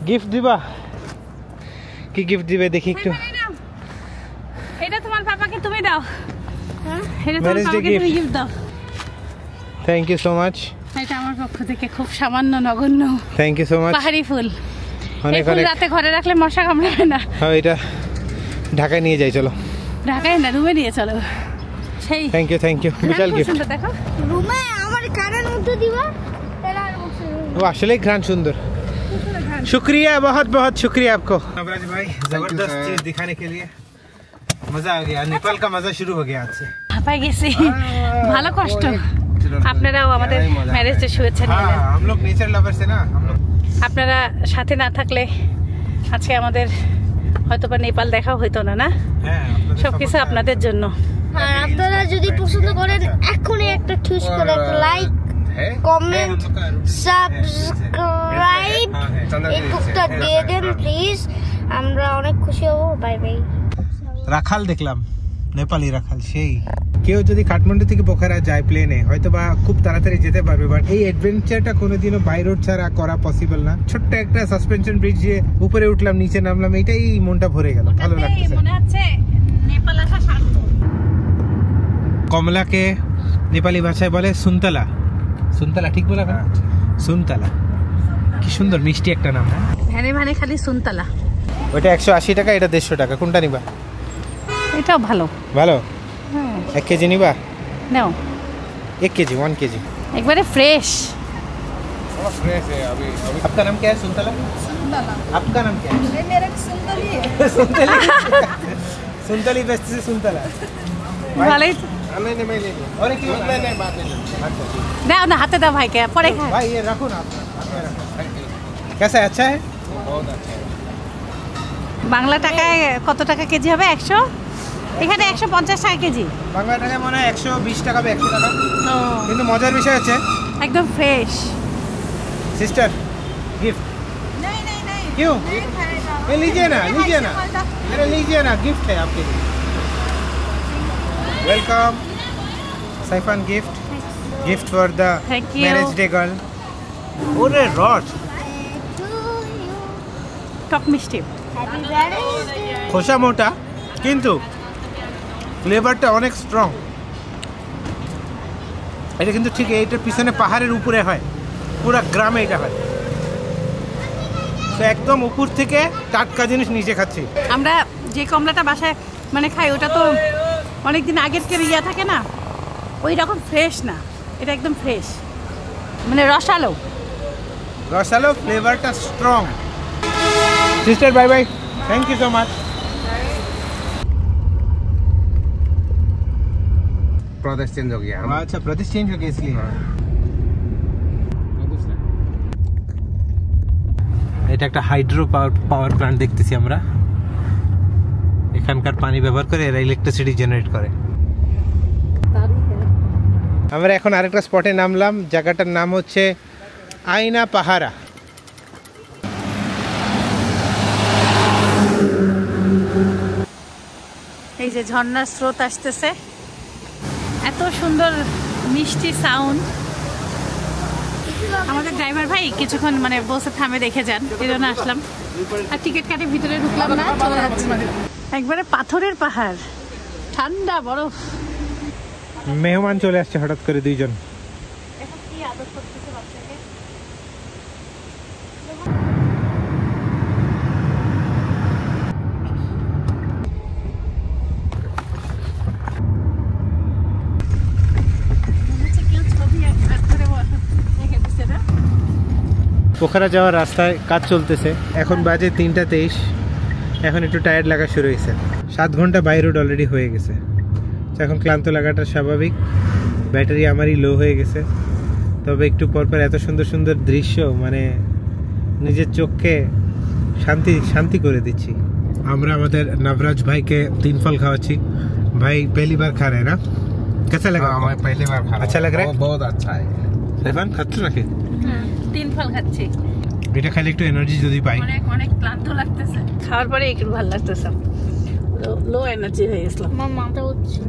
গিফট দিবা? কি গিফট দিবে দেখি একটু। এটা তোমার পাপাকে তুমি দাও। এটা তোমার পাপাকে তুমি গিফট দাও। Thank you so much. এটা আমার পক্ষ থেকে খুব সামান্য নগণ্য। Thank you so much. পাহাড়ি ফুল। অনেক অনেক। রাতে ঘরে রাখলে মশা কামড়াবে না। হ্যাঁ, এটা ঢাকায় নিয়ে যাই, চলো। ঢাকায় না, রুমে নিয়ে চলো। সেই থ্যাংক ইউ বিশাল গিফট। দেখো রুমে আমার কানের মধ্যে দিবা। वो असली घ्राण सुंदर। शुक्रिया, बहुत बहुत शुक्रिया आपको नवराज भाई, जबरदस्त चीज दिखाने के लिए। मजा आ गया, नेपाल का मजा शुरू हो गया आज से। হাঁপাই গেছি, ভালো কষ্ট। আপনারাও আমাদের ম্যারেজে শুয়েছেন। हाँ, हम लोग नेचर लवर से ना, हम लोग আপনারা সাথে না থাকলে আজকে আমাদের হয়তোবা নেপাল দেখাও হইতো না। না, সবকিছু আপনাদের জন্য। আর আপনারা যদি পছন্দ করেন এখনই একটা চুজ করে একটা লাইক, কমেন্ট, সাবস্ক্রাইব এইটুকটা দিয়ে দেন প্লিজ, আমরা অনেক খুশি হব। Bye bye. রাখাল দেখলাম, নেপালি রাখাল। সেই কেউ যদি কাঠমান্ডু থেকে পোখারা যায় প্লেনে, হয়তো বা খুব তাড়াতাড়ি যেতে পারবে, বাট এই অ্যাডভেঞ্চারটা কোনোদিনও বাই রোড ছাড়া করা পসিবল না। ছোট্ট একটা সাসপেনশন ব্রিজ দিয়ে উপরে উঠলাম, নিচে নামলাম, এটাই মনটা ভরে গেল, ভালো লাগছে। মনে হচ্ছে নেপাল আসা শান্ত। কমলাকে নেপালি ভাষায় বলে সুনতলা। সুনতলা ঠিক বলা না? সুনতলা, কি সুন্দর মিষ্টি একটা নাম। ভ্যানে ভ্যানে খালি সুনতলা। ওইটা 180 টাকা, এটা 150 টাকা, কোনটা নিবা? এটাও ভালো। ভালো। 1 কেজি নিবা? নাও 1 केजी 1 केजी একবারে ফ্রেশ। फ्रेश है अभी। आपका नाम क्या है? सुनतला। आपका नाम क्या है? मेरा सुनतली है। सुनतली। सुनतली बेस्ट से सुनतला। ভালোই। नहीं मैं ले और एक नहीं बात नहीं। अच्छा ठीक। দাও না, হাতে দাও ভাইকে, পরে খায়। भाई ये रखो ना आप। कैसा है? अच्छा है? बहुत अच्छा है। বাংলা টাকায় কত টাকা কেজি হবে? 100। এখানে 150 টাকা কেজি। বাংলা টাকায় মনে হয় 120 টাকা বা 100 টাকা। কিন্তু মজার বিষয় হচ্ছে একদম ফ্রেশ। Sister gift. नहीं नहीं नहीं क्यों? नहीं खाएगा। ये लीजिए ना, मेरा लीजिए ना, गिफ्ट है आपके लिए। Welcome Saifan, gift for the Thank you. Marriage day girl. ओरे रॉड টক মিষ্টি। Happy birthday. খোসা মোটা কিন্তু ফ্লেভারটা অনেক স্ট্রং। এটা কিন্তু ঠিক এইটার পিছনে পাহাড়ের উপরে হয়, পুরো গ্রামে এটা হয়। তো একদম উপর থেকে টাটকা জিনিস নিচে খাচ্ছি। আমরা যে কমলাটা বাসায় মানে খাই, ওটা তো অনেকদিন আগের ইয়া থাকে না, ওই রকম ফ্রেশ না। এটা একদম ফ্রেশ, মানে রসালো। রসালো, ফ্লেভারটা strong. Sister bye bye, thank you so much. प्रदेश चेंज हो गया। अच्छा, प्रदेश चेंज हो गया इसलिए। এটা একটা হাইড্রো পাওয়ার প্ল্যান্ট দেখতেছি আমরা। এখানকার পানি ব্যবহার করে এরা ইলেকট্রিসিটি জেনারেট করে। আমরা এখন আরেকটা স্পটে নামলাম, জায়গাটার নাম হচ্ছে আয়না পাহাড়া। এই যে ঝর্ণার স্রোত আসতেছে, এত সুন্দর মিষ্টি সাউন্ড। আমাদের ড্রাইভার ভাই কিছুক্ষণ মানে বসে থামে দেখে যান, এই জন্য আসলাম। আর টিকিট কাটে ভিতরে ঢুকলাম না, চলে যাচ্ছি। একবারে পাথরের পাহাড়, ঠান্ডা বরফ। মেহমান চলে আসছে হঠাৎ করে দুইজন। পোখরা যাওয়ার রাস্তায় কাজ চলতেছে, এখন বাজে 3:23। এখন একটু টায়ার্ড লাগা শুরু হয়েছে। 7 ঘন্টা বাই রোড অলরেডি হয়ে গেছে, এখন ক্লান্ত লাগাটা স্বাভাবিক। ব্যাটারি আমারই লো হয়ে গেছে, তবে একটু পরপর এত সুন্দর সুন্দর দৃশ্য মানে নিজের চোখকে শান্তি করে দিচ্ছি। আমরা আমাদের নবরাজ ভাইকে 3 फल খাওয়াচ্ছি। भाई पहली बार खा रहे हैं ना? कैसा लगा? मैं पहली बार खा रहा हूं। अच्छा लग रहा है? बहुत अच्छा है। সাইফান খাচ্ছ নাকি? 3 ফল খাচ্ছি। এটা খালি একটু এনার্জি যদি পাই। অনেক ক্লান্ত লাগতেছে, খাওয়ার পরে একটু ভালো লাগতেছে। লো এনার্জি হয়ে গেছিলাম। আমার মাথা হচ্ছে।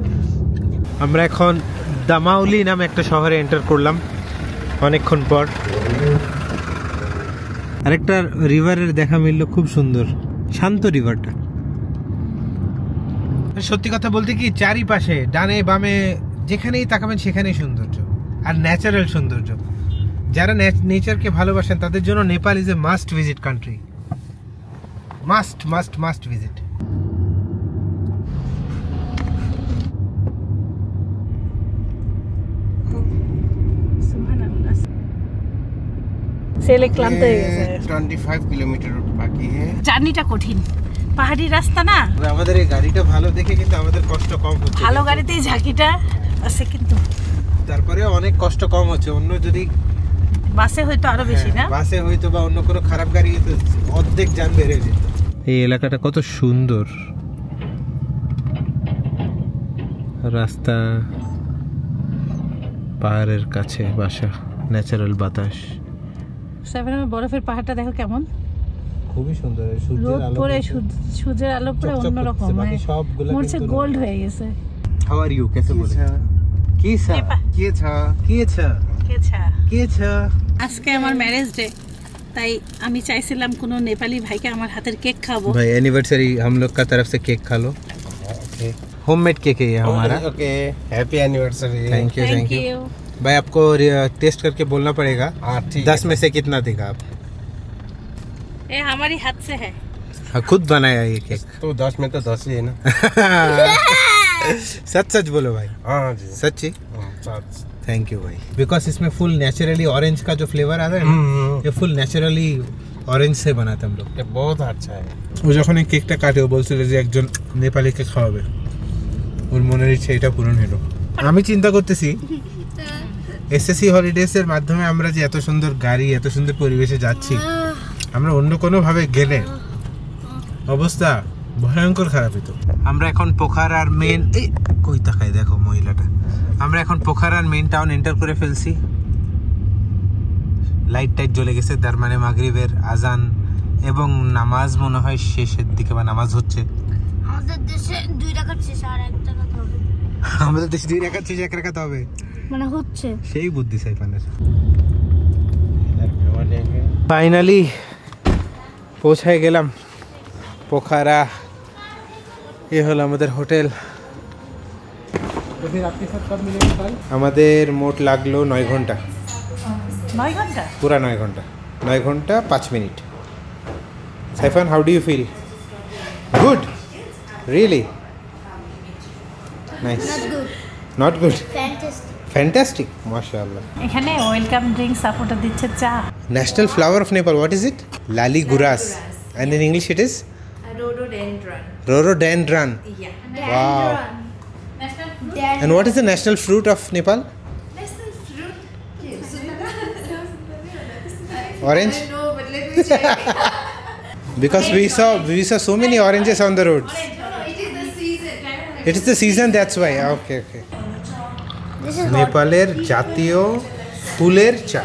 আমরা এখন দামাউলি নামে একটা শহরে এন্টার করলাম অনেকক্ষণ পর। আরেকটা রিভারের দেখা মিলল, খুব সুন্দর শান্ত রিভারটা। সত্যি কথা বলতে কি, চারিপাশে ডানে বামে যেখানেই তাকাবেন সেখানেই সৌন্দর্য আর ন্যাচারাল সৌন্দর্য। যারা নেচারকে ভালোবাসেন তাদের জন্য Nepal is a must visit country. Must must must visit. ছেলে ক্লান্ত হয়ে গেছে। 25 কিলোমিটার বাকি है। জার্নিটা কঠিন, পাহাড়ি রাস্তা না। আমাদের এই গাড়িটা ভালো দেখে কিন্তু আমাদের কষ্ট কম হচ্ছে। ভালো গাড়িতেই ঝাঁকিটা আছে, কিন্তু তারপরে অনেক কষ্ট কম হচ্ছে। অন্য যদি বাসে হয়তো আরো বেশি না, বাসে হয়তো বা অন্য কোনো খারাপ গাড়ি তো অর্ধেক যান বেড়ে যেত। এই এলাকাটা কত সুন্দর, রাস্তা, পাহাড়ের কাছে বাসা, ন্যাচারাল বাতাস। সেভেনের বরফের পাহাড়টা দেখো কেমন খুবই সুন্দর। রোদ পরে সূর্যের আলো পরে অন্যরকম, মানে মরছে গোল্ড হয়ে গেছে। How are you? কেসে বলে আজকে আমার ম্যারেজ ডে, তাই আমি চাইছিলাম কোনো নেপালি ভাইকে আমার হাতের কেক খাবো। भाई एनिवर्सरी हम लोग का तरफ से केक खा लो। होममेड केक है ये हमारा। Okay, happy anniversary. Thank you. भाई आपको टेस्ट करके बोलना पड़ेगा। 10 में से कितना देगा आप? ये हमारी हाथ से है। हाँ, खुद बनाया ये केक। तो 10 में तो 10 ही है ना। सच सच बोलो भाई। हाँ जी, सच्ची। सच। थैंक यू भाई। बिकॉज इसमें फुल नेचुरली ऑरेंज का जो फ्लेवर आता है ना, ये फुल नेचुरली ऑरेंज से बनाते हम लोग। ये बहुत अच्छा है। ও যখন এই কেকটা কাটে ও বলছিল যে একজন নেপালিকে খাওয়াবে, ওর মনের ইচ্ছে এটা পূরণ হলো। আমি চিন্তা করতেছি এসএসসি হলিডেজ এর মাধ্যমে আমরা যে এত সুন্দর গাড়ি, এত সুন্দর পরিবেশে যাচ্ছি, আমরা অন্য কোনো ভাবে গেলে অবস্থা ভয়ঙ্কর খারাপ হতো। আমরা এখন পোখারার মেন, এই কই তাকায় দেখো মহিলাটা, আমরা এখন পোখারার মেন টাউন এন্টার করে ফেলছি। লাইট টাইট জ্বলে গেছে, তার মানে মাগরিবের আজান এবং নামাজ মনে হয় শেষের দিকে, বা নামাজ হচ্ছে। আমাদের দেশে 2 রাকাত শেষ, আর 1 রাকাত হবে। আমাদের দেশে 2 রাকাত শেষ, 1 রাকাত হবে, মানে হচ্ছে সেই বুদ্ধি সাইফানের। ফাইনালি পৌঁছায় গেলাম পোখারা। এ হলো আমাদের হোটেল। আমাদের মোট লাগলো 9 ঘন্টা। 9 ঘন্টা? পুরা 9 ঘন্টা। 9 ঘন্টা 5 minute. Saifan, how do you feel? Good? Really? Nice. Not good? Fantastic, মাশাআল্লাহ। এখানে ওয়েলকাম ড্রিঙ্ক সাপোর্টার দিচ্ছে চা। National flower of Nepal, what is it? Lali Gurans, and in English it is rhododendron. Wow. And what is the national fruit of Nepal? Orange? Because we saw so many oranges on the roads. It is the season, that's why. Okay. নেপালের জাতীয় ফুলের চা।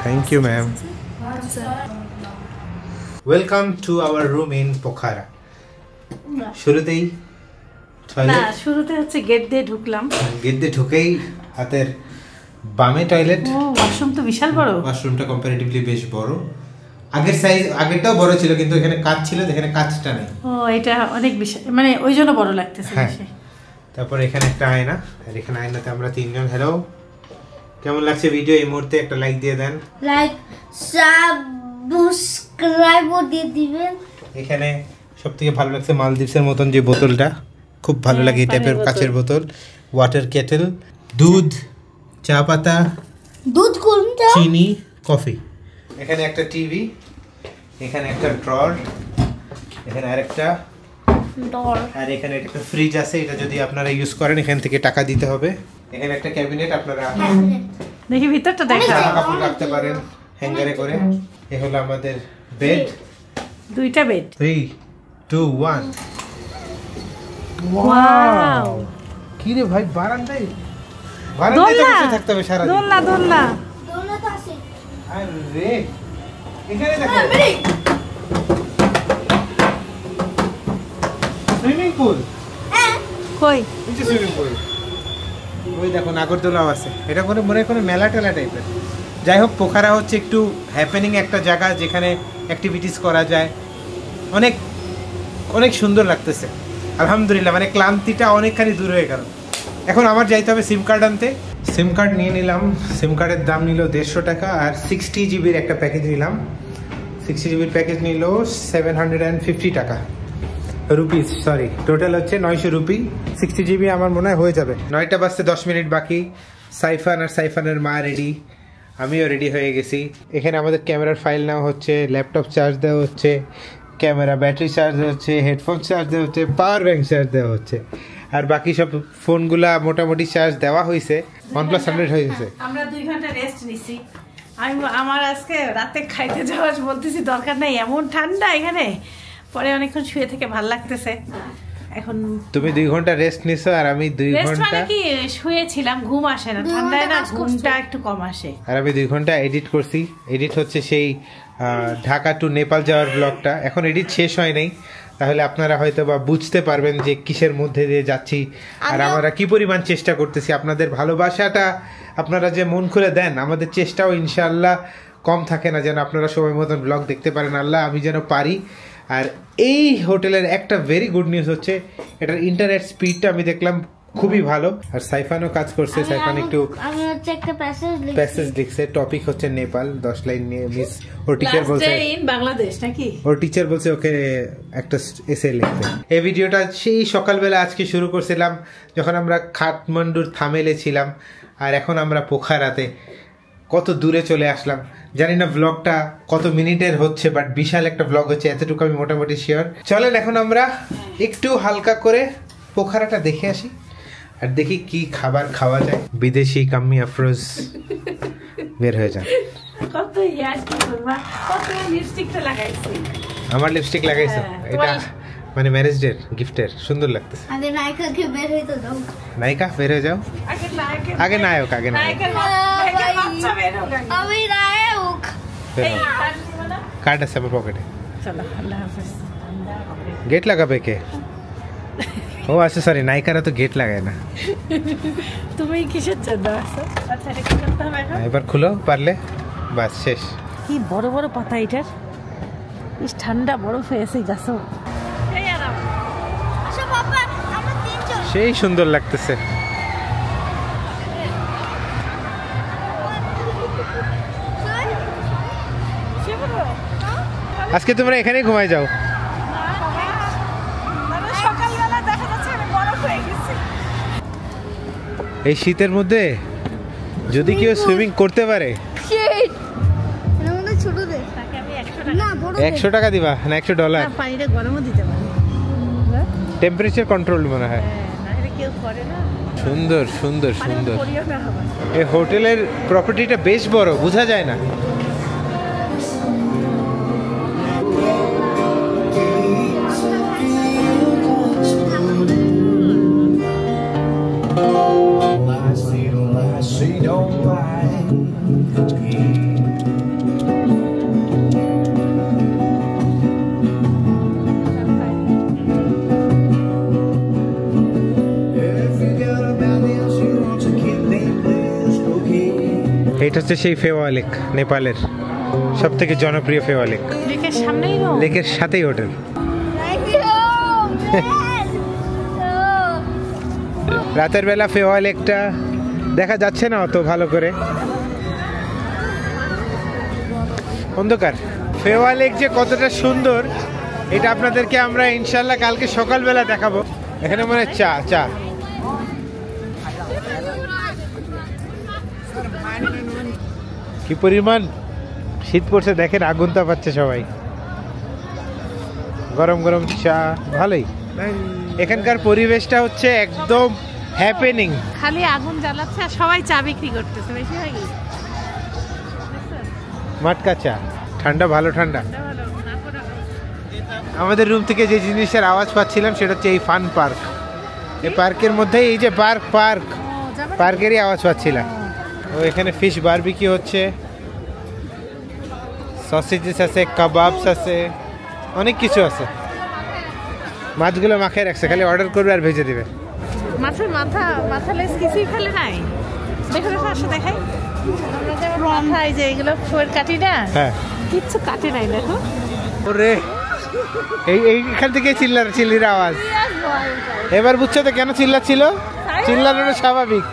Thank you, ma'am. Welcome to our room in Pokhara. শুরুতেই না, শুরুতে হচ্ছে gate দিয়ে ঢুকলাম। গেট দিয়ে ঢুকেই হাতের বামে টয়লেট। ওয়াশরুম তো বিশাল বড়। ওয়াশরুমটা কম্পারেটিভলি বেশ বড়। আগের সাইজ, আগেরটাও বড় ছিল কিন্তু এখানে কাঁচ ছিল, এখানে কাঁচটা নেই। ও, এটা অনেক বিশাল, মানে ওই জন্য বড় লাগতেছে বেশি। তারপর এখানে একটা আয়না, আর এখানে আয়নাতে আমরা 3 জন। হ্যালো, কেমন লাগছে ভিডিও? এই মুহূর্তে একটা লাইক দিয়ে দেন, লাইক সাবস্ক্রাইব দিয়ে দিবেন। এখানে সবথেকে ভালো লাগছে মালদ্বীপের মতন যে বোতলটা, খুব ভালো লাগে এই টাইপের কাচের বোতল। ওয়াটার কেটেল, দুধ, চা পাতা, দুধ কোনটা? চিনি, কফি। এখানে একটা টিভি, এখানে একটা ড্রয়ার, এখানে আরেকটা ডর, আর এখানে একটা ফ্রিজ আছে, এটা যদি আপনারা ইউজ করেন এখান থেকে টাকা দিতে হবে। এখানে একটা ক্যাবিনেট, আপনারা দেখি ভিতরটা দেখা, জামা কাপড় রাখতে পারেন হ্যাঙ্গারে করে। এই হলো আমাদের বেড, 2টা বেড। 3, 2, 1। ওয়াও, কি রে ভাই, বারান্দায় তো বসে থাকতে হবে সারা দিন। দোলনা দোলনা তো আছে। আরে এখানে দেখো, পুল? কই সুইমিং পুল ওই দেখো নাগরদোলাও আছে। এটা করে মনে হয় কোনো মেলা টেলা টাইপের। যাই হোক, পোখারা হচ্ছে একটু হ্যাপেনিং একটা জায়গা যেখানে অ্যাক্টিভিটিস করা যায়। অনেক অনেক সুন্দর লাগতেছে আলহামদুলিল্লাহ, মানে ক্লান্তিটা অনেকখানি দূর হয়ে গেল। এখন আমার যাইতে হবে সিম কার্ড আনতে। সিম কার্ড নিয়ে নিলাম। সিম কার্ডের দাম নিল 150 টাকা, আর 60 জিবির একটা প্যাকেজ নিলাম। 60 জিবির প্যাকেজ নিল 750 টাকা রুপিস, সরি টোটাল হচ্ছে 900 রুপি। 60 জিবি আমার মনে হয় হয়ে যাবে। 9টা বাজতে 10 মিনিট বাকি। সাইফান আর সাইফানের মা রেডি, আমিও রেডি হয়ে গেছি। এখানে আমাদের ক্যামেরার ফাইল নেওয়া হচ্ছে, ল্যাপটপ চার্জ দেওয়া হচ্ছে, ক্যামেরা ব্যাটারি চার্জ দেওয়া হচ্ছে, হেডফোন চার্জ দেওয়া হচ্ছে, পাওয়ার ব্যাংক চার্জ দেওয়া হচ্ছে, আর বাকি সব ফোনগুলা মোটামুটি চার্জ দেওয়া হয়েছে। OnePlus 100 হয়ে গেছে। আমরা 2 ঘন্টা রেস্ট নিছি। আমার আজকে রাতে খাইতে যাওয়ার বলতেছি দরকার নাই, এমন ঠান্ডা এখানে। পরে অনেকক্ষণ শুয়ে থেকে ভালো লাগতেছে। এখন তুমি 2 ঘন্টা রেস্ট নিছো আর আমি 2 ঘন্টা মানে কি শুয়েছিলাম, ঘুম আসে না, ঠান্ডায় না ঘুমটা একটু কম আসে। আর আমি 2 ঘন্টা এডিট করছি। এডিট হচ্ছে সেই ঢাকা টু নেপাল যাওয়ার ব্লগটা। এখন এডিট শেষ হয় নাই, তাহলে আপনারা হয়তো বা বুঝতে পারবেন যে কিসের মধ্যে দিয়ে যাচ্ছি আর আমরা কি পরিমাণ চেষ্টা করতেছি। আপনাদের ভালোবাসাটা আপনারা যে মন খুলে দেন, আমাদের চেষ্টাও ইনশাআল্লাহ কম থাকে না যেন আপনারা সময় মতন ব্লগ দেখতে পারেন। আল্লাহ আমি যেন পারি। আর এই হোটেলের একটা ভেরি গুড নিউজ হচ্ছে এটার ইন্টারনেট স্পিডটা আমি দেখলাম খুবই ভালো। আর সাইফানও কাজ করছে। সাইফান একটু আমি হচ্ছে একটা প্যাসেজ লিখছে, টপিক হচ্ছে নেপাল, 10 লাইন নিয়ে। মিস ওর টিচার বলছে বাংলাদেশ নাকি, ওর টিচার বলছে ওকে একটা এসে লিখতে। এই ভিডিওটা সেই সকালবেলা আজকে শুরু করছিলাম যখন আমরা কাঠমান্ডুর থামেলে ছিলাম, আর এখন আমরা পোখারাতে। কত দূরে চলে আসলাম জানি না ব্লগটা কত মিনিটের হচ্ছে, বাট বিশাল একটা ব্লগ হচ্ছে, এতটুকু আমি মোটামুটি শিওর। চলেন এখন আমরা একটু হালকা করে পোখারাটা দেখে আসি আর দেখি কি খাবার খাওয়া যায়। বিদেশি কাম্মি আফরোজ বের হয়ে যান। কত ইয়ার কি করবা, কত লিপস্টিকটা লাগাইছি। আমার লিপস্টিক লাগাইছো? এটা মানে ম্যারেজ ডে গিফটের, সুন্দর লাগতেছে। আগে নায়িকাকে বের হইতে দাও। নায়িকা বের হয়ে যাও। আগে নায়ক, আগে নায়ক। আমি নায়ক। কার্ড আছে আমার পকেটে। চলো আল্লাহ হাফেজ। গেট লাগাবে কে? ও আচ্ছা, সরি, নায়িকারা তো গেট লাগায় না। তুমি কিসের জন্য আসো? আচ্ছা এটা কি করতে হবে এখন? এবার খুলো পারলে, বাস শেষ। কি বড় বড় পাতা এটার, ইস ঠান্ডা বরফ হয়েছে গাছ। আচ্ছা বাবা, আমরা তিনজন। সেই সুন্দর লাগতেছে। আজকে তোমরা এখানেই ঘুমাই যাও। সকালবেলা দেখা যাচ্ছে আমি বরফ হয়ে গেছি। এই শীতের মধ্যে যদি কেউ সুইমিং করতে পারে, ছোট দে তাকে আমি 100 না বড় 100 টাকা দিবা না $100? পানিটা গরমও দিতে পারি, টেম্পারেচার কন্ট্রোল মনে হয়। না এটা কেউ করে না। সুন্দর সুন্দর সুন্দর। করিও না হবে। এই হোটেলের প্রপার্টিটা বেশ বড়, বোঝা যায় না। এটা হচ্ছে সেই ফেওয়া লেক, নেপালের সব থেকে জনপ্রিয় ফেওয়া লেক। লেকের সামনেই রো, লেকের সাথেই হোটেল। রাতের বেলা ফেওয়া লেকটা দেখা যাচ্ছে না অত ভালো করে, অন্ধকার। ফেওয়া লেক যে কতটা সুন্দর এটা আপনাদেরকে আমরা ইনশাল্লাহ কালকে সকালবেলা দেখাবো। এখানে মনে হয় চা চা কি পরিমাণ শীত পড়ছে দেখেন, আগুন তাপাচ্ছে সবাই, গরম গরম চা, ভালোই। এখানকার পরিবেশটা হচ্ছে একদম হ্যাপেনিং। খালি আগুন জ্বালাচ্ছে আর সবাই চা বিক্রি করতেছে বেশিরভাগই। মাটকা চা, ঠান্ডা, ভালো ঠান্ডা। আমাদের রুম থেকে যে জিনিসের আওয়াজ পাচ্ছিলাম সেটা হচ্ছে এই ফান পার্ক। এই পার্কের মধ্যে এই যে পার্কেরই আওয়াজ পাচ্ছিলাম। ও এখানে ফিশ বারবিকিউ হচ্ছে, সসেজেস আছে, কাবাবস আছে, অনেক কিছু আছে। মাছগুলো মাখায় রাখছে, খালি অর্ডার করবে আর ভেজে দিবে। মাছের মাথা লেস কিছুই ফেলে নাই। দেখো পাশে দেখাই, আমরা যেমন মাথা, এই যে এগুলো ফোর কাটি না, হ্যাঁ কিচ্ছু কাটে নাই। দেখো ওরে, এইখান থেকে চিল্লির আওয়াজ। এবার বুঝছো তো কেন চিল্লাচ্ছিল? চিল্লানোটা স্বাভাবিক।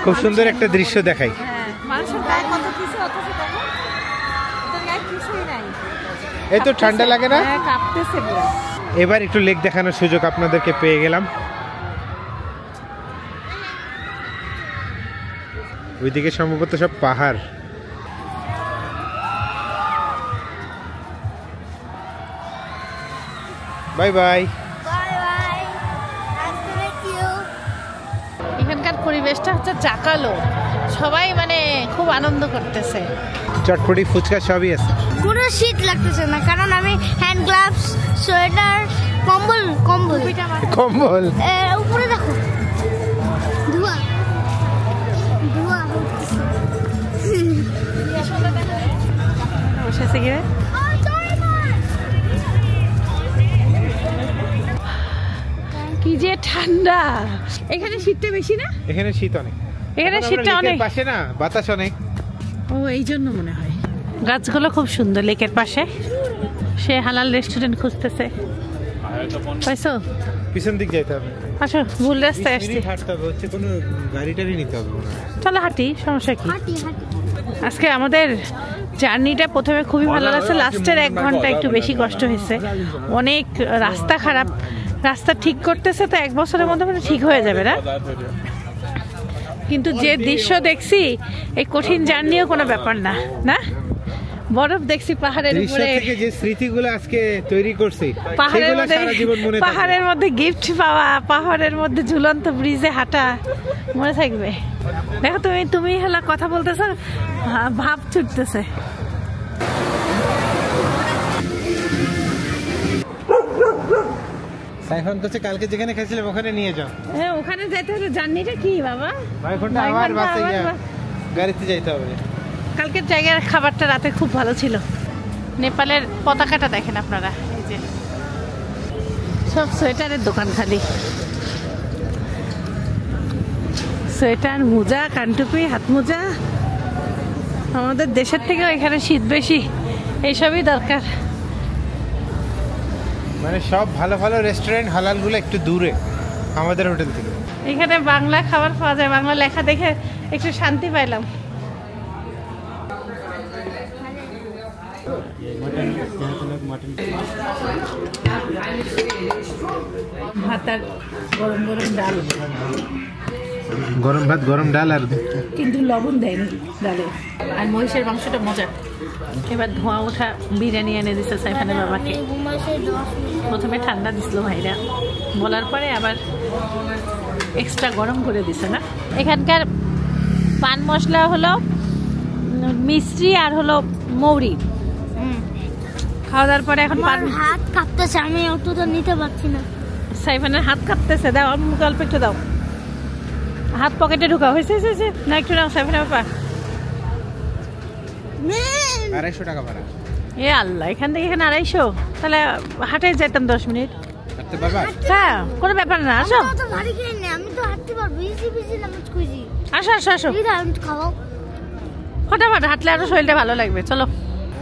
খুব সুন্দর একটা দৃশ্য দেখাই। এই তো ঠান্ডা লাগে না? এবার একটু লেক দেখানোর সুযোগ আপনাদেরকে পেয়ে গেলাম। ওইদিকে সম্ভবত সব পাহাড়। Bye bye. এখানকার পরিবেশটা হচ্ছে জাকালো, সবাই মানে খুব আনন্দ করতেছে। চটপটি ফুচকা সবই আছে। কোনো শীত লাগতেছে না, কারণ আমি হ্যান্ড গ্লাভস, সোয়েটার, কম্বল কম্বল উপরে দেখো, ধোয়া বসেছে কি রে? কি যে ঠান্ডা। এখানে শীতটা বেশি না? এখানে শীত অনেক, এখানে শীতটা অনেক, পাশে না বাতাস অনেক। ও এই জন্য মনে হয়। গাছগুলো খুব সুন্দর লেকের পাশে। সে হালাল রেস্টুরেন্ট খুঁজতেছে, পাইছো? পিছন দিক যাইতে হবে। আসো, ভুল রাস্তায় আসছি। হাঁটতে হবে, হচ্ছে কোনো গাড়ি টাড়ি নিতে হবে মনে হয়। চলো হাঁটি, সমস্যা কি? আজকে আমাদের জার্নিটা প্রথমে খুবই ভালো লাগছে, লাস্টের 1 ঘন্টা একটু বেশি কষ্ট হয়েছে। অনেক রাস্তা খারাপ, রাস্তা ঠিক করতেছে তো 1 বছরের মধ্যে মানে ঠিক হয়ে যাবে না, কিন্তু যে দৃশ্য দেখছি এই কঠিন জার্নিও কোনো ব্যাপার না। না, বরফ দেখছি পাহাড়ের উপরে, যে স্মৃতিগুলো আজকে তৈরি করছি পাহাড়ের মধ্যে গিফট পাওয়া, পাহাড়ের মধ্যে ঝুলন্ত ব্রিজে হাঁটা মনে থাকবে। দেখো তুমি হলো কথা বলতেছ, ভাব ছুটতেছে। সাইফান কাছে কালকে যেখানে খাইছিলাম ওখানে নিয়ে যাও। হ্যাঁ, ওখানে যেতে হলে জার্নিটা কি বাবা? 2 ঘন্টা আবার বাসে গাড়িতে যাইতে হবে। কালকের জায়গার খাবারটা রাতে খুব ভালো ছিল। নেপালের পতাকাটা দেখেন আপনারা, এই যে সব সোয়েটারের দোকান, খালি সোয়েটার, মোজা, কানটুপি, হাত মোজা। আমাদের দেশের থেকেও এখানে শীত বেশি, এইসবই দরকার। মানে সব ভালো ভালো রেস্টুরেন্ট হালালগুলো একটু দূরে আমাদের হোটেল থেকে। এখানে বাংলা খাবার পাওয়া যায়, বাংলা লেখা দেখে একটু শান্তি পাইলাম। ভাত আর গরম গরম ডাল, গরম ভাত, গরম ডাল, আর কিন্তু লবণ দেয়নি ডালে। আর মহিষের মাংসটা মজা। এবার ধোঁয়া ওঠা বিরিয়ানি এনে দিচ্ছে সাইফানের বাবাকে। প্রথমে ঠান্ডা দিছিল ভাইরা, বলার পরে আবার এক্সট্রা গরম করে দিছে। না, এখানকার পান মশলা হলো মিষ্টি আর হলো মৌরি। খাওয়া দাওয়ার পরে এখন হাত কাঁপতেছে, আমি অতটা নিতে পারছি না। সাইফানের হাত কাঁপতেছে, দাও মুখে অল্প একটু দাও, হাত পকেটে ঢুকা হয়েছে না, একটু নাও সাইফানের বাবা। 250 টাকা ভাড়া। এ আল্লাহ, এখান থেকে এখানে 250, তাহলে হাঁটে যেতাম 10 মিনিট। হ্যাঁ, কোনো ব্যাপার না, আসো। আমি তো হাঁটতে পারবো, আসো আসো আসো, ফটাফট হাঁটলে আরো শরীরটা ভালো লাগবে। চলো।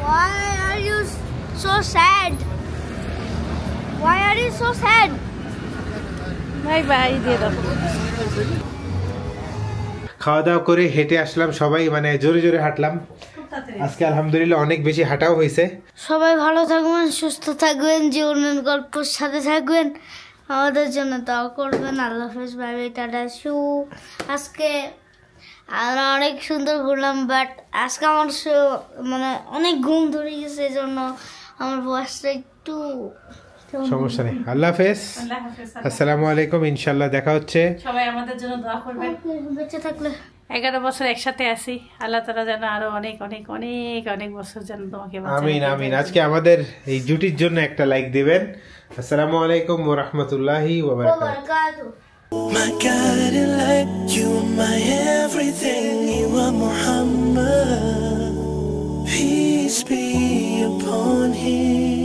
Why are you so sad? Why are you so sad? Bye bye দিয়ে দাও। খাওয়া দাওয়া করে হেঁটে আসলাম সবাই, মানে জোরে জোরে হাঁটলাম আজকে। আলহামদুলিল্লাহ অনেক বেশি হাঁটাও হয়েছে। সবাই ভালো থাকবেন, সুস্থ থাকবেন, জীবনের গল্পের সাথে থাকবেন, আমাদের জন্য দোয়া করবেন। আল্লাহ হাফেজ, বাই বাই, টাটা, শু। আজকে আমরা অনেক সুন্দর ঘুরলাম, বাট আজকে আমার মানে অনেক ঘুম ধরে গেছে, এই জন্য আমার বয়সটা একটু সমস্যা নেই। আল্লাহ হাফেজ, আসসালামু আলাইকুম। ইনশাল্লাহ দেখা হচ্ছে। সবাই আমাদের জন্য দোয়া করবেন। বেঁচে থাকলে 11 বছর একসাথে আছি, আল্লাহ তাআলা যেন আরো অনেক অনেক অনেক অনেক বছর যেন তোমাকে বাঁচায়। আমিন আমিন। আজকে আমাদের এই জুটির জন্য একটা লাইক দিবেন। আসসালামু আলাইকুম ওয়া রাহমাতুল্লাহি ওয়া বারাকাতুহু। My guiding light, you are my everything, you are Muhammad. Peace be upon him.